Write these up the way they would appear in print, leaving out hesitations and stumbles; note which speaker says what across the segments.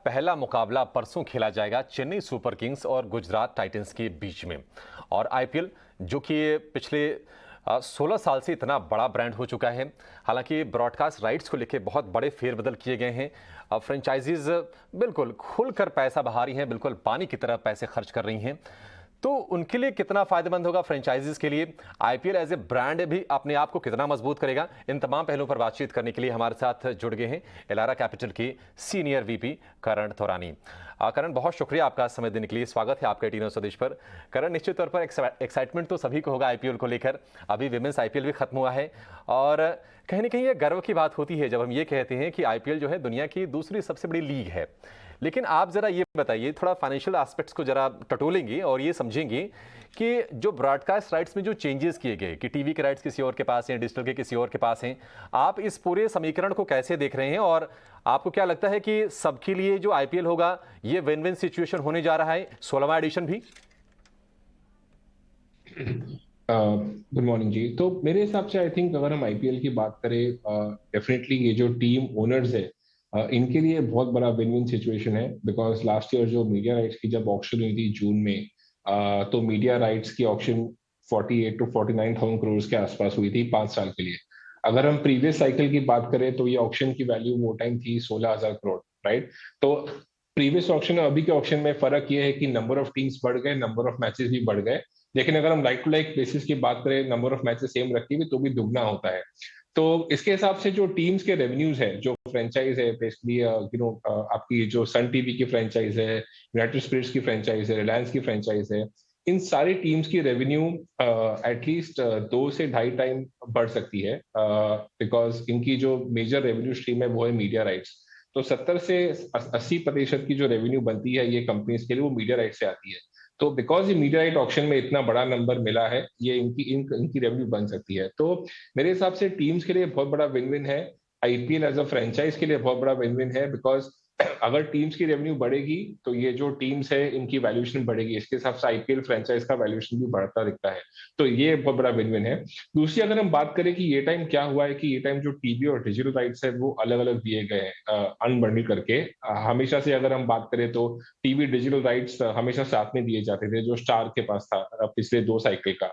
Speaker 1: पहला मुकाबला परसों खेला जाएगा चेन्नई सुपर किंग्स और गुजरात टाइटंस के बीच में। और आईपीएल जो कि पिछले 16 साल से इतना बड़ा ब्रांड हो चुका है। हालांकि ब्रॉडकास्ट राइट्स को लेकर बहुत बड़े फेरबदल किए गए हैं। फ्रेंचाइजीज बिल्कुल खुलकर पैसा बहा रही हैं, बिल्कुल पानी की तरह पैसे खर्च कर रही हैं। तो उनके लिए कितना फायदेमंद होगा, फ्रेंचाइजीज के लिए आईपीएल एज ए ब्रांड भी अपने आप को कितना मजबूत करेगा, इन तमाम पहलुओं पर बातचीत करने के लिए हमारे साथ जुड़ गए हैं एलारा कैपिटल के सीनियर वीपी करण थोरानी। करण, बहुत शुक्रिया आपका समय देने के लिए। स्वागत है आपका टीनो स्वदेश पर। करण, निश्चित तौर पर एक्साइटमेंट तो सभी को होगा आईपीएल को लेकर। अभी विमेंस आईपीएल भी खत्म हुआ है और कहीं ना कहीं ये गर्व की बात होती है जब हम ये कहते हैं कि आईपीएल जो है दुनिया की दूसरी सबसे बड़ी लीग है। लेकिन आप जरा ये बताइए, थोड़ा फाइनेंशियल एस्पेक्ट्स को जरा टटोलेंगे और ये समझेंगे कि जो ब्रॉडकास्ट राइट्स में जो चेंजेस किए गए कि टीवी के राइट्स किसी और के पास हैं, डिजिटल के किसी और के पास हैं, आप इस पूरे समीकरण को कैसे देख रहे हैं और आपको क्या लगता है कि सबके लिए जो आईपीएल होगा ये विन विन सिचुएशन होने जा रहा है, 16वां एडिशन भी?
Speaker 2: गुड मॉर्निंग जी। तो मेरे हिसाब से आई थिंक अगर हम आईपीएल की बात करें, डेफिनेटली ये जो टीम ओनर्स है इनके लिए बहुत बड़ा विन विन सिचुएशन है। बिकॉज लास्ट ईयर जो मीडिया राइट्स की जब ऑक्शन हुई थी जून में, तो मीडिया राइट्स की ऑक्शन 48 to 49,000 करोड़ के आसपास हुई थी 5 साल के लिए। अगर हम प्रीवियस साइकिल की बात करें तो ये ऑक्शन की वैल्यू वो टाइम थी 16,000 करोड़, राइट। तो प्रीवियस ऑक्शन और अभी के ऑक्शन में फर्क ये है कि नंबर ऑफ टीम्स बढ़ गए, नंबर ऑफ मैचेस भी बढ़ गए। लेकिन अगर हम लाइक टू लाइक बेसिस की बात करें, नंबर ऑफ मैचेस सेम रखी हुई तो भी दुगना होता है। तो इसके हिसाब से जो टीम्स के रेवेन्यूज है, जो फ्रेंचाइज है बेसिकली आपकी जो सन टीवी की फ्रेंचाइज है, यूनाइटेड स्पिरिट्स की फ्रेंचाइज है, रिलायंस की फ्रेंचाइज है, इन सारी टीम्स की रेवेन्यू एटलीस्ट 2 से 2.5 टाइम बढ़ सकती है। बिकॉज इनकी जो मेजर रेवेन्यू स्ट्रीम है वो है मीडिया राइट्स। तो 70 से 80% की जो रेवेन्यू बनती है ये कंपनीज के लिए, वो मीडिया राइट से आती है। तो बिकॉज ये मीडिया राइट ऑक्शन में इतना बड़ा नंबर मिला है, ये इनकी रेवेन्यू बन सकती है। तो मेरे हिसाब से टीम्स के लिए बहुत बड़ा विन विन है। आईपीएल एज अ फ्रेंचाइज के लिए बहुत बड़ा विन विन है। बिकॉज अगर टीम्स की रेवेन्यू बढ़ेगी तो ये जो टीम्स है इनकी वैल्यूएशन बढ़ेगी, इसके हिसाब से आईपीएल फ्रेंचाइज का वैल्यूएशन भी बढ़ता दिखता है। तो ये बहुत बड़ा विन विन है। दूसरी अगर हम बात करें कि ये टाइम क्या हुआ है, कि ये टाइम जो टीवी और डिजिटल राइट्स है वो अलग अलग दिए गए हैं अनबंडल करके। हमेशा से अगर हम बात करें तो टीवी डिजिटल राइट्स हमेशा साथ में दिए जाते थे, जो स्टार के पास था पिछले 2 साइकिल का।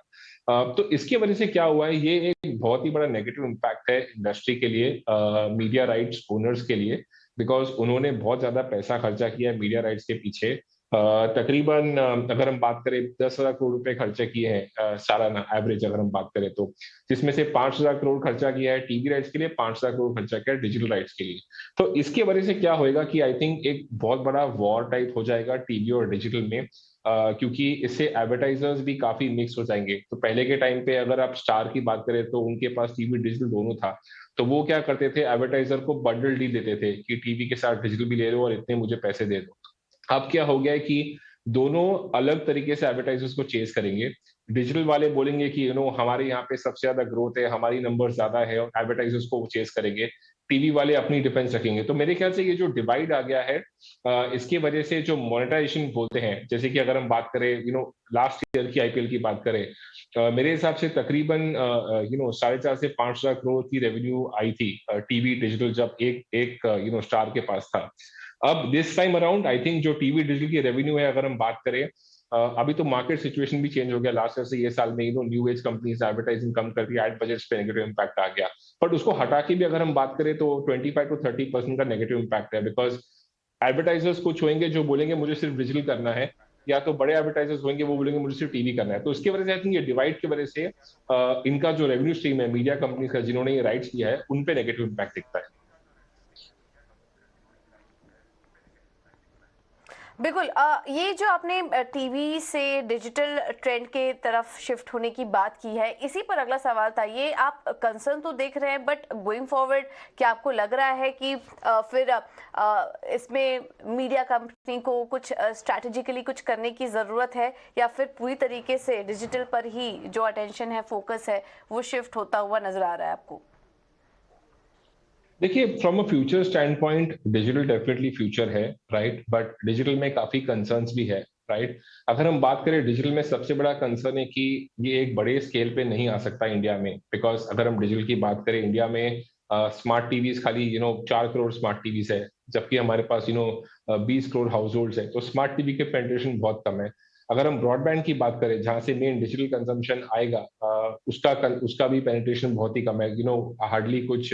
Speaker 2: तो इसकी वजह से क्या हुआ है, ये एक बहुत ही बड़ा नेगेटिव इम्पैक्ट है इंडस्ट्री के लिए, मीडिया राइट्स ओनर्स के लिए। बिकॉज उन्होंने बहुत ज्यादा पैसा खर्चा किया है मीडिया राइट्स के पीछे। तकरीबन अगर हम बात करें 10,000 करोड़ रुपए खर्चा किए हैं सालाना एवरेज अगर हम बात करें तो, जिसमें से 5,000 करोड़ खर्चा किया है टीवी राइट्स के लिए, 5,000 करोड़ खर्चा किया है डिजिटल राइट्स के लिए। तो इसकी वजह से क्या होएगा कि आई थिंक एक बहुत बड़ा वॉर टाइप हो जाएगा टीवी और डिजिटल में। क्योंकि इससे एडवर्टाइजर्स भी काफी मिक्स हो जाएंगे। तो पहले के टाइम पे अगर आप स्टार की बात करें तो उनके पास टीवी डिजिटल दोनों था। तो वो क्या करते थे, एडवर्टाइजर को बंडल डील देते थे कि टीवी के साथ डिजिटल भी ले लो और इतने मुझे पैसे दे दो। अब क्या हो गया है कि दोनों अलग तरीके से एडवर्टाइजर्स को चेस करेंगे। डिजिटल वाले बोलेंगे कि हमारे यहाँ पे सबसे ज्यादा ग्रोथ है, हमारी नंबर ज्यादा है, और एडवर्टाइजर्स को चेस करेंगे। टीवी वाले अपनी डिफेंस रखेंगे। तो मेरे ख्याल से ये जो डिवाइड आ गया है, इसकी वजह से जो मोनेटाइजेशन बोलते हैं, जैसे कि अगर हम बात करें लास्ट ईयर की आईपीएल की बात करें, मेरे हिसाब से तकरीबन 4.5 से 5,000 करोड़ की रेवेन्यू आई थी टीवी डिजिटल, जब एक एक स्टार के पास था। अब this time around I think जो टीवी डिजिटल की रेवेन्यू है, अगर हम बात करें, अभी तो मार्केट सिचुएशन भी चेंज हो गया लास्ट ईयर से ये साल में। न्यू एज कंपनीज एडवर्टाइजिंग कम करके एड बजट्स पे नेगेटिव इम्पैक्ट आ गया। बट उसको हटा के भी अगर हम बात करें तो 25 to 30% का नेगेटिव इम्पैक्ट है। बिकॉज एडवर्टाइजर्स कुछ होंगे जो बोलेंगे मुझे सिर्फ डिजिटल करना है, या तो बड़े एडवर्टाइजर्स होंगे वो बोलेंगे मुझे सिर्फ टीवी करना है। तो इसकी वजह से आई थिंक ये डिवाइड की वजह से इनका जो रेवेन्यू स्ट्रीम है मीडिया कंपनीज का, जिन्होंने ये राइट्स लिया है, उन पे नेगेटिव इम्पैक्ट दिखता है।
Speaker 3: बिल्कुल। ये जो आपने टीवी से डिजिटल ट्रेंड के तरफ शिफ्ट होने की बात की है, इसी पर अगला सवाल था। ये आप कंसर्न तो देख रहे हैं, बट गोइंग फॉरवर्ड क्या आपको लग रहा है कि फिर इसमें मीडिया कंपनी को कुछ स्ट्रैटेजिकली कुछ करने की ज़रूरत है, या फिर पूरी तरीके से डिजिटल पर ही जो अटेंशन है, फोकस है, वो शिफ्ट होता हुआ नजर आ रहा है आपको?
Speaker 2: देखिए, from a future stand point digital definitely future है, राइट। बट डिजिटल में काफी कंसर्न्स भी है, राइट। अगर हम बात करें डिजिटल में, सबसे बड़ा कंसर्न है कि ये एक बड़े स्केल पे नहीं आ सकता इंडिया में। बिकॉज अगर हम डिजिटल की बात करें, इंडिया में स्मार्ट टीवीज खाली 4 करोड़ स्मार्ट टीवीज है, जबकि हमारे पास 20 करोड़ हाउस होल्ड्स है, तो स्मार्ट टीवी के पेनिट्रेशन बहुत कम है। अगर हम ब्रॉडबैंड की बात करें, जहां से मेन डिजिटल कंजम्पशन आएगा, उसका भी पेनिट्रेशन बहुत ही कम है। हार्डली कुछ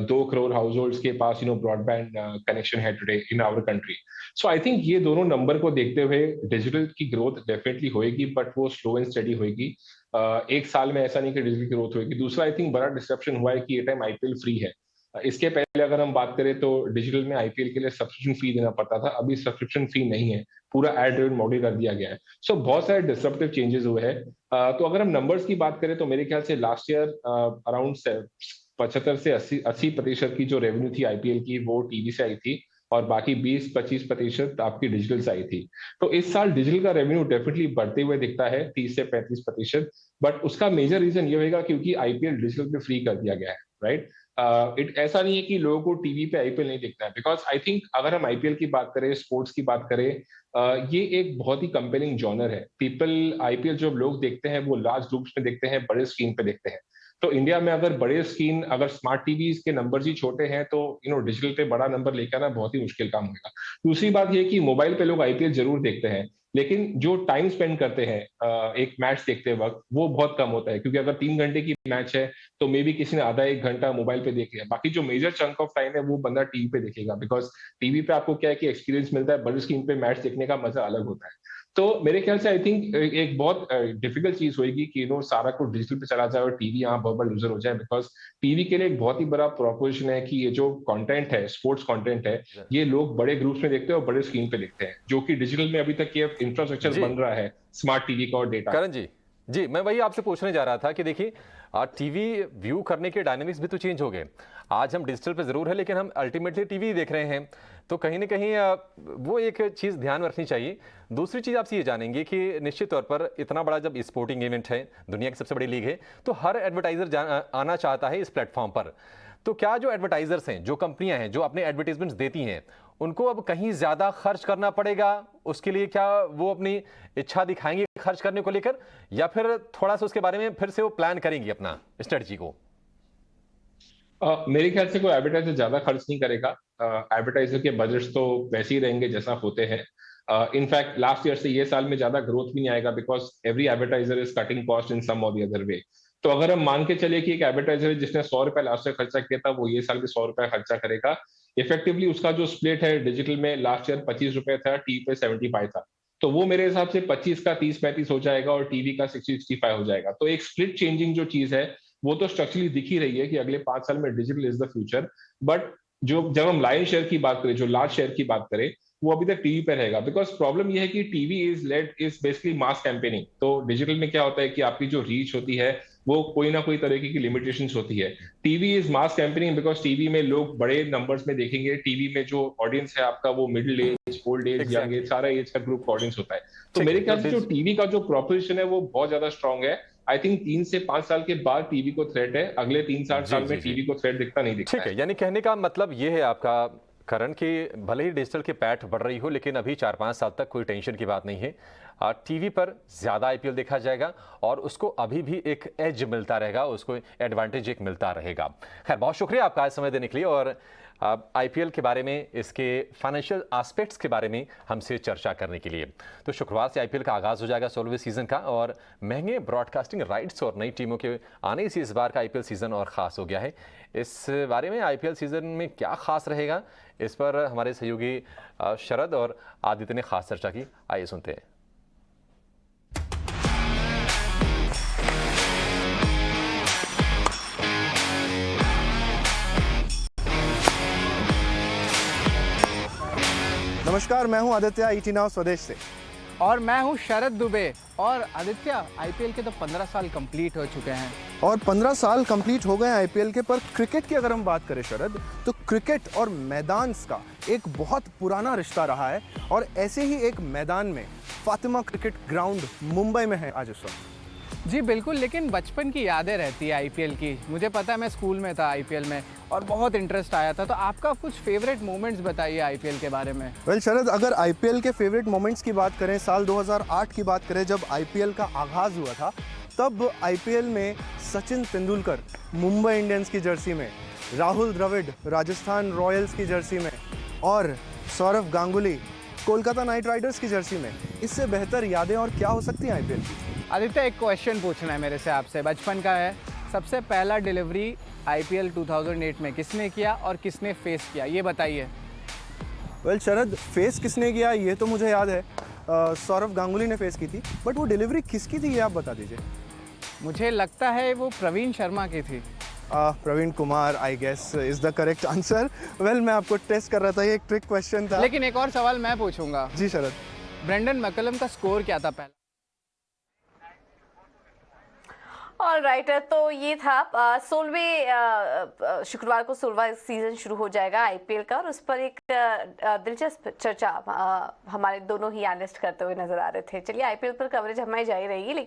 Speaker 2: 2 करोड़ हाउस होल्ड्स के पास ब्रॉडबैंड कनेक्शन है today in our country. So I think ये दोनों नंबर को देखते हुए डिजिटल की ग्रोथ डेफिनेटली होएगी, बट वो स्लो एंड स्टडी होएगी। एक साल में ऐसा नहीं कि डिजिटल ग्रोथ होएगी। दूसरा, आई थिंक बड़ा डिस्ट्रप्शन हुआ है कि ये टाइम आईपीएल फ्री है। इसके पहले अगर हम बात करें तो डिजिटल में आईपीएल के लिए सब्सक्रिप्शन फी देना पड़ता था, अभी सब्सक्रिप्शन फी नहीं है, पूरा एड ड्रिवन मॉडल कर दिया गया है। सो बहुत सारे डिस्ट्रप्टिव चेंजेस हुए हैं। तो अगर हम नंबर्स की बात करें तो मेरे ख्याल से लास्ट ईयर अराउंड 75 से 80% की जो रेवेन्यू थी आईपीएल की, वो टीवी से आई थी, और बाकी 20-25% आपकी डिजिटल से आई थी। तो इस साल डिजिटल का रेवेन्यू डेफिनेटली बढ़ते हुए दिखता है 30 से 35%, बट उसका मेजर रीजन ये होगा क्योंकि आईपीएल डिजिटल पे फ्री कर दिया गया है, राइट। ऐसा नहीं है कि लोगों को टीवी पे आईपीएल नहीं देखना है, बिकॉज आई थिंक अगर हम आईपीएल की बात करें, स्पोर्ट्स की बात करें, ये एक बहुत ही कंपेलिंग जॉनर है। पीपल आईपीएल जो लोग देखते हैं वो लार्ज ग्रुप्स में देखते हैं, बड़े स्क्रीन पे देखते हैं। तो इंडिया में अगर बड़े स्क्रीन, अगर स्मार्ट टीवी के नंबर्स ही छोटे हैं, तो डिजिटल पे बड़ा नंबर लेकर आना बहुत ही मुश्किल काम होगा। दूसरी बात ये कि मोबाइल पे लोग आईपीएल जरूर देखते हैं, लेकिन जो टाइम स्पेंड करते हैं एक मैच देखते वक्त, वो बहुत कम होता है। क्योंकि अगर 3 घंटे की मैच है तो मे बी किसी ने आधा 1 घंटा मोबाइल पे देख लिया, बाकी जो मेजर चंक ऑफ टाइम है वो बंदा टीवी पे देखेगा। बिकॉज टीवी पे आपको क्या है कि एक्सपीरियंस मिलता है, बड़ी स्क्रीन पे मैच देखने का मजा अलग होता है। तो मेरे ख्याल से आई थिंक एक बहुत डिफिकल्ट चीज होगी कि सारा कुछ डिजिटल पे चला जाए और टीवी यहाँ बहुत बड़ा यूजर हो जाए। बिकॉज टीवी के लिए एक बहुत ही बड़ा प्रोपोजिशन है कि ये जो कंटेंट है, स्पोर्ट्स कंटेंट है, ये लोग बड़े ग्रुप्स में देखते हैं और बड़े स्क्रीन पे देखते हैं, जो कि डिजिटल में अभी तक ये इंफ्रास्ट्रक्चर बन रहा है स्मार्ट टीवी का और डेटा।
Speaker 1: करण जी, मैं वही आपसे पूछने जा रहा था कि देखिए टीवी व्यू करने के डायनामिक्स भी तो चेंज हो गए। आज हम डिजिटल पे जरूर है, लेकिन हम अल्टीमेटली टीवी देख रहे हैं, तो कहीं ना कहीं वो एक चीज़ ध्यान में रखनी चाहिए। दूसरी चीज़ आपसे ये जानेंगे कि निश्चित तौर पर इतना बड़ा जब स्पोर्टिंग इवेंट है, दुनिया की सबसे बड़ी लीग है, तो हर एडवर्टाइजर आना चाहता है इस प्लेटफॉर्म पर। तो क्या जो एडवर्टाइजर्स हैं, जो कंपनियां हैं, जो अपने एडवर्टीजमेंट्स देती हैं, उनको अब कहीं ज़्यादा खर्च करना पड़ेगा? उसके लिए क्या वो अपनी इच्छा दिखाएंगे खर्च करने को लेकर, या फिर थोड़ा सा उसके बारे में फिर से वो प्लान करेंगी अपना स्ट्रेटजी को?
Speaker 2: मेरे ख्याल से कोई एडवर्टाइजर ज्यादा खर्च नहीं करेगा। एडवर्टाइजर के बजट्स तो वैसे ही रहेंगे जैसा होते हैं। इनफैक्ट लास्ट ईयर से ये साल में ज्यादा ग्रोथ भी नहीं आएगा, because every advertiser is cutting cost in some or the other way. तो अगर हम मान के चले कि एक एडवर्टाइजर जिसने 100 रुपए लास्ट ईयर खर्चा किया था, वो ये साल भी 100 रुपए खर्चा करेगा। इफेक्टिवली उसका जो स्प्लिट है डिजिटल में, लास्ट ईयर 25 रुपए था, टीवी पे 75 था। तो वो मेरे हिसाब से 25 का 30-35 हो जाएगा और टीवी का 60-65 हो जाएगा। तो एक स्प्लिट चेंजिंग जो चीज है वो तो स्ट्रक्चरली दिख ही रही है कि अगले 5 साल में digital is the future. But जब हम लाइन शेयर की बात करें, जो लार्ज शेयर की बात करें, वो अभी तक टीवी पे रहेगा। बिकॉज प्रॉब्लम ये है कि TV is basically mass campaigning. तो डिजिटल में क्या होता है कि आपकी जो रीच होती है वो कोई ना कोई तरीके की लिमिटेशंस होती है। TV is mass campaigning because TV में लोग बड़े नंबर्स में देखेंगे। टीवी में जो ऑडियंस है आपका, वो middle age, old age, young age, सारा एज का ग्रुप का ऑडियंस होता है। तो मेरे ख्याल से जो टीवी का जो प्रोपोजिशन है वो बहुत ज्यादा स्ट्रांग है। आई थिंक 3 से 5 साल के बाद टीवी को थ्रेट है, अगले 3-4 साल में टीवी को थ्रेट दिखता नहीं दिखता।
Speaker 1: ठीक है, यानी कहने का मतलब ये है आपका करण कि भले ही डिजिटल की पैठ बढ़ रही हो, लेकिन अभी 4-5 साल तक कोई टेंशन की बात नहीं है। टीवी पर ज़्यादा आईपीएल देखा जाएगा और उसको अभी भी एक एज मिलता रहेगा, उसको एडवांटेज एक मिलता रहेगा। खैर, बहुत शुक्रिया आपका आज समय देने के लिए और आईपीएल के बारे में, इसके फाइनेंशियल एस्पेक्ट्स के बारे में हमसे चर्चा करने के लिए। तो शुक्रवार से आईपीएल का आगाज़ हो जाएगा 16वें सीज़न का, और महंगे ब्रॉडकास्टिंग राइट्स और नई टीमों के आने से इस बार का आईपीएल सीज़न और ख़ास हो गया है। इस बारे में आईपीएल सीज़न में क्या खास रहेगा, इस पर हमारे सहयोगी शरद और आदित्य ने खास चर्चा की। आइए सुनते हैं।
Speaker 4: नमस्कार, मैं हूं आदित्य ईटी नाउ स्वदेश से।
Speaker 5: और मैं हूं शरद दुबे। और आदित्य, आईपीएल के तो 15 साल कंप्लीट हो चुके हैं।
Speaker 4: और 15 साल कंप्लीट हो गए आईपीएल के, पर क्रिकेट की अगर हम बात करें शरद, तो क्रिकेट और मैदान का एक बहुत पुराना रिश्ता रहा है। और ऐसे ही एक मैदान में फातिमा क्रिकेट ग्राउंड मुंबई में है आज इस वक्त।
Speaker 5: जी बिल्कुल, लेकिन बचपन की यादें रहती है आईपीएल की। मुझे पता है, मैं स्कूल में था आईपीएल में और बहुत इंटरेस्ट आया था। तो आपका कुछ फेवरेट मोमेंट्स बताइए आईपीएल के बारे में।
Speaker 4: वेल शरद, अगर आईपीएल के फेवरेट मोमेंट्स की बात करें, साल 2008 की बात करें, जब आईपीएल का आगाज़ हुआ था, तब आईपीएल में सचिन तेंदुलकर मुंबई इंडियंस की जर्सी में, राहुल द्रविड़ राजस्थान रॉयल्स की जर्सी में, और सौरव गांगुली कोलकाता नाइट राइडर्स की जर्सी में, इससे बेहतर यादें और क्या हो सकती हैं आईपीएल की?
Speaker 5: आदित्य, एक क्वेश्चन पूछना है मेरे से आपसे, बचपन का है। सबसे पहला डिलीवरी आईपीएल 2008 में किसने किया और किसने फेस किया, ये बताइए।
Speaker 4: वेल शरद, फेस किसने किया ये तो मुझे याद है, सौरव गांगुली ने फेस की थी, बट वो डिलीवरी किसकी थी ये आप बता दीजिए।
Speaker 5: मुझे लगता है वो प्रवीण शर्मा की थी।
Speaker 4: Praveen Kumar I guess is the correct answer. Well मैं आपको टेस्ट कर रहा था, ये एक ट्रिक क्वेश्चन था।
Speaker 5: लेकिन एक और सवाल मैं पूछूंगा।
Speaker 4: जी शरद।
Speaker 5: ब्रेंडन मैकलम का स्कोर क्या था पहला?
Speaker 3: और राइट, तो ये था 16वें शुक्रवार को 16वां सीजन शुरू हो जाएगा आईपीएल का, और उस पर एक दिलचस्प चर्चा हमारे दोनों ही एनालिस्ट करते हुए नजर आ रहे थे। चलिए, आईपीएल पर कवरेज हमारी जारी रहेगी, लेकिन